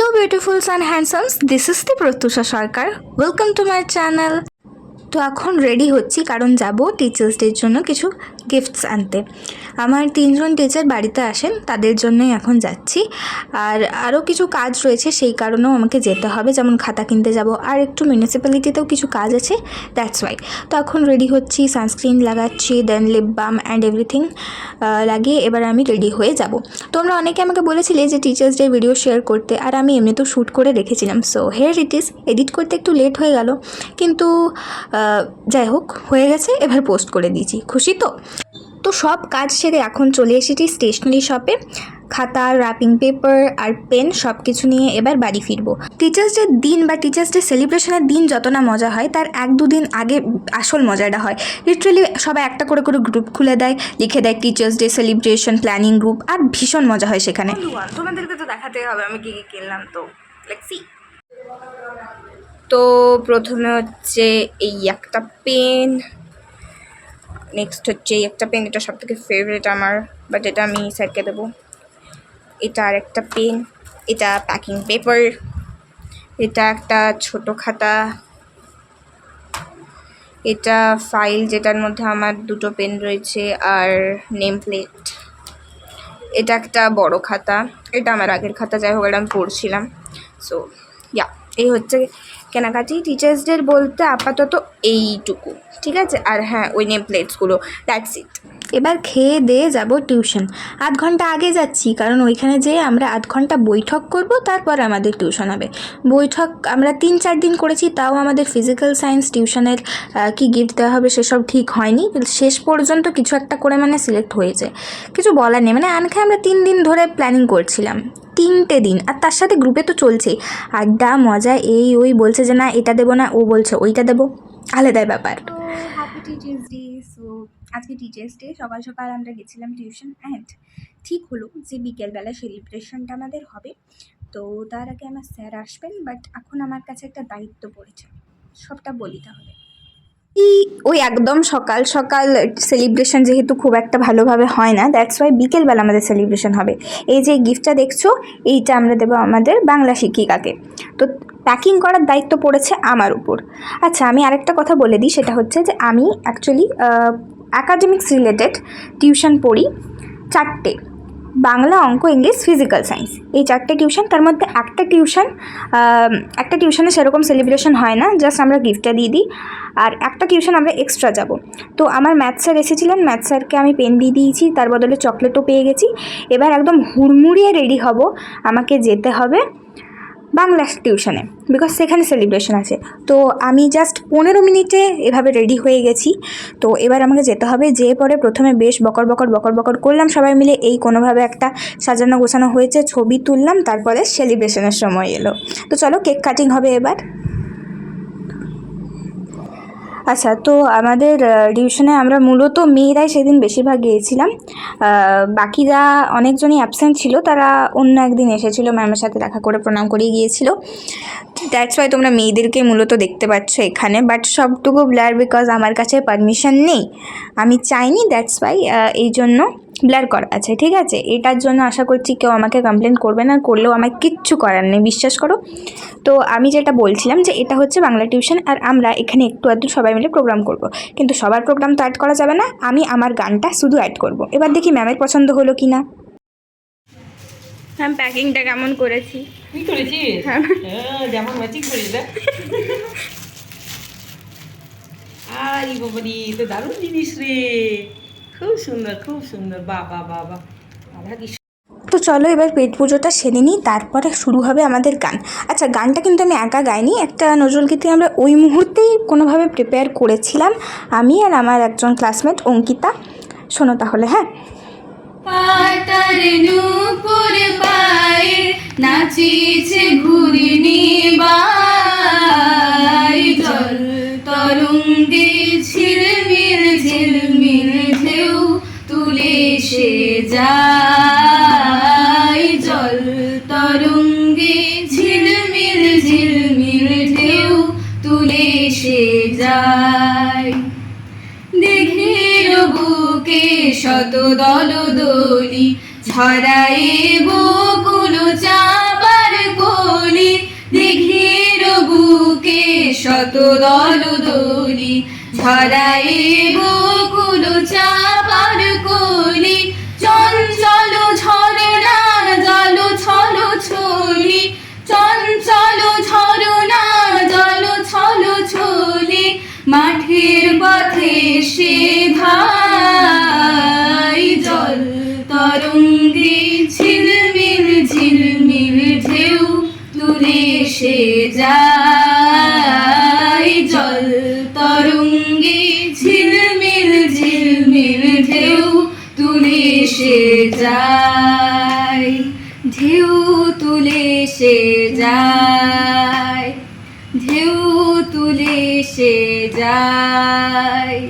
Hello beautifuls and handsomes, this is the Pratyusha Sarkar. Welcome to my channel. তো এখন ready হচ্ছি কারণ যাব টিচার্স ডের জন্য কিছু গিফটস আনতে। আমার 3জন টিচার বাড়িতে আসেন, তাদের জন্যই এখন যাচ্ছি। আর আরও কিছু কাজ রয়েছে, সেই কারণেও আমাকে যেতে হবে, যেমন খাতা কিনতে যাব, আর একটু মিউনিসিপ্যালিটিতেও কিছু কাজ আছে, দ্যাটস ওয়াই। তো এখন রেডি হচ্ছি, সানস্ক্রিন লাগাচ্ছি, দেন লিপ বাম অ্যান্ড এভরিথিং লাগিয়ে এবার আমি রেডি হয়ে যাব। তোমরা অনেকে আমাকে বলেছিলে যে টিচার্স ডে ভিডিও শেয়ার করতে, আর আমি এমনিতেও শ্যুট করে রেখেছিলাম। So here it is, edit করতে একটু লেট হয়ে গেল, কিন্তু যাই হোক হয়ে গেছে, এবার পোস্ট করে দিয়েছি। খুশি তো সব কাজ সেরে এখন চলে এসেছি স্টেশনারি শপে। খাতা, র্যাপিং পেপার আর পেন সব কিছু নিয়ে এবার বাড়ি ফিরবো। টিচার্স ডে দিন বা টিচার্স ডে সেলিব্রেশনের দিন যত না মজা হয়, তার 1-2 দিন আগে আসল মজাটা হয়। লিটারালি সবাই একটা করে গ্রুপ খুলে দেয়, লিখে দেয় teachers day celebration planning group, আর ভীষণ মজা হয় সেখানে। তোমাদেরকে তো দেখাতে হবে আমি কী কী কিনলাম, তো লেটস সি। তো প্রথমে হচ্ছে এই একটা পেন, নেক্সট হচ্ছে এই একটা পেন, এটা সবথেকে ফেভারিট আমার, বাট এটা আমি স্যারকে দেবো। এটা আর একটা পেন, এটা প্যাকিং পেপার, এটা একটা ছোট খাতা, এটা ফাইল যেটার মধ্যে আমার 2টো পেন রয়েছে আর নেম প্লেট, এটা একটা বড় খাতা, এটা আমার আগের খাতা, যাই হোক এটা আমি পড়ছিলাম। সো ইয়া, এই হচ্ছে কেনাকাটি টিচার্স ডে বলতে আপাতত এইটুকু, ঠিক আছে। আর হ্যাঁ, ওই নেম প্লেটসগুলো, দ্যাটস ইট। এবার খেয়ে দিয়ে যাব টিউশন। 8 ঘন্টা আগে যাচ্ছি, কারণ ওইখানে যেয়ে আমরা 8 ঘন্টা বৈঠক করব, তারপর আমাদের টিউশন হবে। বৈঠক আমরা 3-4 দিন করেছি, তাও আমাদের ফিজিক্যাল সায়েন্স টিউশনের কি গিফট দেওয়া হবে সেসব ঠিক হয়নি। শেষ পর্যন্ত কিছু একটা করে মানে সিলেক্ট হয়েছে, কিছু বলার নেই। মানে আনখায় আমরা 3 দিন ধরে প্ল্যানিং করছিলাম, 3টে দিন, আর তার সাথে গ্রুপে তো চলছেই আড্ডা মজা, এই ওই বলছে যে না এটা দেবো না, ও বলছে ওইটা দেবো, আলাদাই ব্যাপার। তো হ্যাপি টিচার্স ডে। সো আজকে টিচার্স ডে, সকাল সকাল আমরা গেছিলাম টিউশন, অ্যান্ড ঠিক হলো যে বিকেলবেলা সেলিব্রেশনটা আমাদের হবে। তো তার আগে আমার স্যার আসবেন, বাট এখন আমার কাছে একটা দায়িত্ব পড়েছে, সবটা বলি তাহলে। ওই একদম সকাল সকাল সেলিব্রেশন যেহেতু খুব একটা ভালোভাবে হয় না, দ্যাটস ওয়াই বিকেলবেলা আমাদের সেলিব্রেশন হবে। এই যে গিফটটা দেখছো, এইটা আমরা দেবো আমাদের বাংলা শিক্ষিকাকে। তো প্যাকিং করার দায়িত্ব পড়েছে আমার উপর। আচ্ছা, আমি আরেকটা কথা বলে দিই, সেটা হচ্ছে যে আমি অ্যাকচুয়ালি অ্যাকাডেমিক্স রিলেটেড টিউশন পড়ি 4টে, বাংলা, অঙ্ক, ইংলিশ, ফিজিক্যাল সায়েন্স, এই 4টে টিউশন। তার মধ্যে একটা টিউশনে সেরকম সেলিব্রেশন হয় না, জাস্ট আমরা গিফটটা দিয়ে দিই, আর একটা টিউশন আমরা এক্সট্রা যাব। তো আমার ম্যাথ স্যার এসেছিলেন, ম্যাথ স্যারকে আমি পেন দিয়ে দিয়েছি, তার বদলে চকলেটও পেয়ে গেছি। এবার একদম হুড়মুড়িয়ে রেডি হব, আমাকে যেতে হবে বাংলা টিউশনে, বিকজ সেখানে সেলিব্রেশন আছে। তো আমি জাস্ট 15 মিনিটে এভাবে রেডি হয়ে গেছি। তো এবার আমাকে যেতে হবে, যেয়ে পরে প্রথমে বেশ বকর বকর করলাম সবাই মিলে, এই কোনোভাবে একটা সাজানো গোছানো হয়েছে, ছবি তুললাম, তারপরে সেলিব্রেশনের সময় এলো। তো চলো কেক কাটিং হবে এবার। আচ্ছা, তো আমাদের টিউশনে আমরা মূলত মেয়েরাই সেদিন বেশিরভাগ গিয়েছিলাম, বাকিরা অনেকজনই অ্যাবসেন্ট ছিল, তারা অন্য একদিন এসেছিলো, ম্যামের সাথে দেখা করে প্রণাম করিয়ে গিয়েছিল। দ্যাটস ওয়াই তোমরা মেয়েদেরকে মূলত দেখতে পাচ্ছ এখানে, বাট সবটুকু ব্লার, বিকজ আমার কাছে পারমিশন নেই, আমি চাইনি, দ্যাটস ওয়াই এই জন্য ব্লার করা আছে, ঠিক আছে। এটার জন্য আশা করছি কেউ আমাকে কমপ্লেন করবে না, করলেও আমার কিচ্ছু করার নেই, বিশ্বাস করো। তো আমি যেটা বলছিলাম যে এটা হচ্ছে বাংলা টিউশন, আর আমরা এখানে একটু আধটু সবাই মিলে প্রোগ্রাম করব, কিন্তু সবার প্রোগ্রাম তো অ্যাড করা যাবে না, আমি আমার গানটা শুধু অ্যাড করব। এবার দেখি ম্যামের পছন্দ হলো কি না। ম্যাম প্যাকিংটা কেমন করেছি? কি করেছিস? যেমন ম্যাচিং করিস না? আরে বাবারি, তো দারুণ জিনিস রে, খুব সুন্দর, বাবা বাবা বাবা কি। তো চলো এবার পেট পুজোটা সেরে নিই, তারপরে শুরু হবে আমাদের গান। আচ্ছা, গানটা কিন্তু আমি একা গাইনি, একটা নজরুলগীতি আমরা ওই মুহূর্তেই কোনোভাবে প্রিপেয়ার করেছিলাম, আমি আর আমার একজন ক্লাসমেট অঙ্কিতা। শোনো তাহলে। হ্যাঁ, পাতার নূপুর পায়ে নাচিছে ঘূর্ণি বাই, জল তরঙ্গে ঝিলমিল ঝিলমিল ঢেউ তুলে সে যায়, জল তরঙ্গে ঝিলমিল ঝিলমিল ঢেউ তুলে সে যায়। দিঘির বুকে শত দলদলি ছড়ায়ে বকুল চাবার কোল, শত দলদলি ছড়ায়ে বকুল চাপার কলি চঞ্চল ঝরনা জল ছল ছলি চঞ্চল ঝরনা জল ছল ছলি মাঠের পথে সে ভাই জল তরঙ্গে ঝিলমিল ঝিলমিল ঢেউ তুলে সে যায় জল তরঙ্গে ঝিলমিল ঝিলমিল ঢেউ তুলে সে যায় ঢেউ তুলে সে যায় ঢেউ তুলে সে যায়।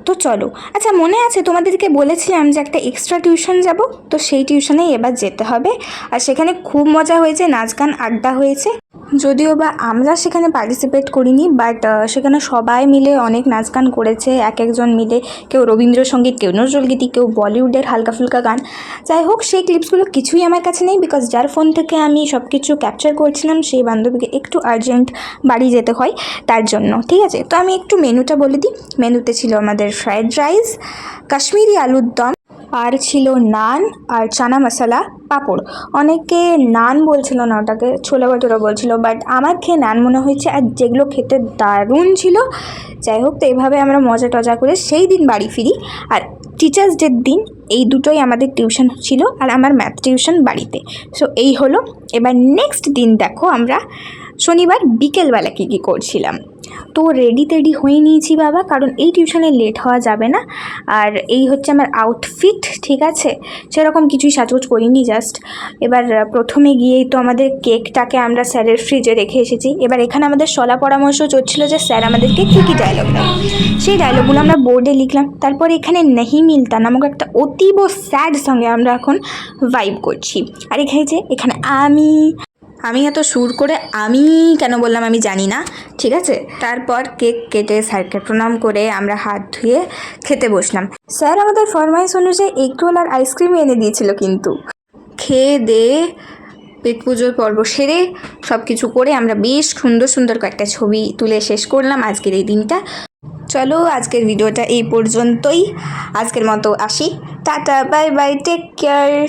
তো চলো, আচ্ছা মনে আছে তোমাদেরকে বলেছিলাম যে একটা এক্সট্রা টিউশন যাব, তো সেই টিউশনেই এবার যেতে হবে। আর সেখানে খুব মজা হয়েছে, নাচ গান আড্ডা হয়েছে। যদিও বা আমরা সেখানে পার্টিসিপেট করিনি, বাট সেখানে সবাই মিলে অনেক নাচ গান করেছে, এক একজন মিলে, কেউ রবীন্দ্রসঙ্গীত, কেউ নজরুলগীতি, কেউ বলিউডের হালকা ফুলকা গান। যাই হোক, সেই ক্লিপসগুলো কিছুই আমার কাছে নেই, বিকজ যার ফোন থেকে আমি সব কিছু ক্যাপচার করছিলাম সেই বান্ধবীকে একটু আর্জেন্ট বাড়ি যেতে হয়, তার জন্য। ঠিক আছে, তো আমি একটু মেনুটা বলে দিই। মেনুতে ছিল আমাদের ফ্রায়েড রাইস, কাশ্মীরি আলুর দম, আর ছিল নান আর চানা মশলা, পাঁপড়। অনেকে নান বলছিল না, ওটাকে ছোলা ভাটুরা বলছিল, বাট আমার খেয়ে নান মনে হয়েছে, আর যেগুলো খেতে দারুণ ছিল। যাই হোক, তো এভাবে আমরা মজা টজা করে সেই দিন বাড়ি ফিরি। আর টিচার্স ডের দিন এই দুটোই আমাদের টিউশন ছিল, আর আমার ম্যাথ টিউশন বাড়িতে। সো এই হলো। এবার নেক্সট দিন দেখো আমরা শনিবার বিকেলবেলা কী কী করছিলাম। তো রেডি টেডি হয়ে নিয়েছি বাবা, কারণ এই টিউশনে লেট হওয়া যাবে না। আর এই হচ্ছে আমার আউটফিট, ঠিক আছে, সেরকম কিছুই সাজগোজ করিনি, জাস্ট এবার প্রথমে গিয়েই তো আমাদের কেকটাকে আমরা স্যারের ফ্রিজে রেখে এসেছি। এবার এখানে আমাদের সলা পরামর্শ চলছিল যে স্যার আমাদেরকে কী কী ডায়লগ দেয়, সেই ডায়লগগুলো আমরা বোর্ডে লিখলাম। তারপর এখানে নেহি মিলতা নামক একটা অতীব স্যাড সঙ্গে আমরা এখন ভাইব করছি। আর এখানে আমি এত সুর করে আমি কেন বললাম আমি জানি না, ঠিক আছে। তারপর কেক কেটে স্যারকে প্রণাম করে আমরা হাত ধুয়ে খেতে বসলাম। স্যার আমাদের ফরমাইশ অনুযায়ী এগ রোল আর আইসক্রিম এনে দিয়েছিল, কিন্তু খেয়ে দিয়ে পেট পুজোর পর্ব সেরে সব কিছু করে আমরা বেশ সুন্দর সুন্দর কয়েকটা ছবি তুলে শেষ করলাম আজকের এই দিনটা। চলো, আজকের ভিডিওটা এই পর্যন্তই। আজকের মতো আসি, tata, bye bye, take care.